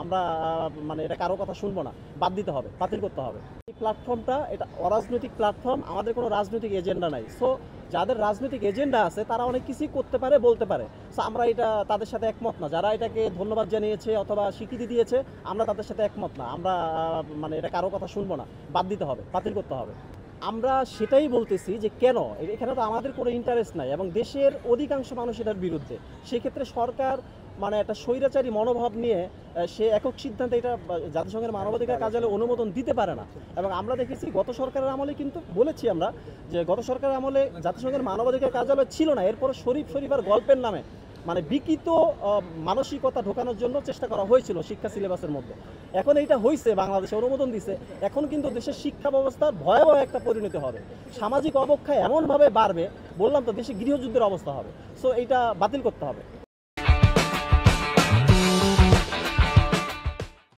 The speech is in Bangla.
আমরা মানে এটা কারো কথা শুনবো না, বাদ দিতে হবে, বাতিল করতে হবে। এই প্ল্যাটফর্মটা এটা অরাজনৈতিক প্ল্যাটফর্ম, আমাদের কোনো রাজনৈতিক এজেন্ডা নাই। সো যাদের রাজনৈতিক এজেন্ডা আছে তারা অনেক কিছুই করতে পারে, বলতে পারে। সো আমরা এটা তাদের সাথে একমত না। যারা এটাকে ধন্যবাদ জানিয়েছে অথবা স্বীকৃতি দিয়েছে, আমরা তাদের সাথে একমত না। আমরা মানে এটা কারো কথা শুনবো না, বাদ দিতে হবে, বাতিল করতে হবে। আমরা সেটাই বলতেছি যে কেন এখানে তো আমাদের কোনো ইন্টারেস্ট নাই এবং দেশের অধিকাংশ মানুষ এটার বিরুদ্ধে। সেক্ষেত্রে সরকার মানে একটা স্বৈরাচারী মনোভাব নিয়ে সে একক সিদ্ধান্তে এটা জাতিসংঘের মানবাধিকার কার্যালয়ে অনুমোদন দিতে পারে না। এবং আমরা দেখেছি গত সরকারের আমলে কিন্তু বলেছি আমরা যে গত সরকারের আমলে জাতিসংঘের মানবাধিকার কার্যালয় ছিল না, এরপর শরীফ আর গল্পের নামে মানে বিকৃত মানসিকতা ঢোকানোর জন্য চেষ্টা করা হয়েছিল শিক্ষা সিলেবাসের মধ্যে। এখন এইটা হয়েছে, বাংলাদেশে অনুমোদন দিছে। এখন কিন্তু দেশের শিক্ষা ব্যবস্থার ভয়াবহ একটা পরিণতি হবে, সামাজিক অবক্ষয় এমনভাবে বাড়বে, বললাম তো দেশে গৃহযুদ্ধের অবস্থা হবে। সো এইটা বাতিল করতে হবে।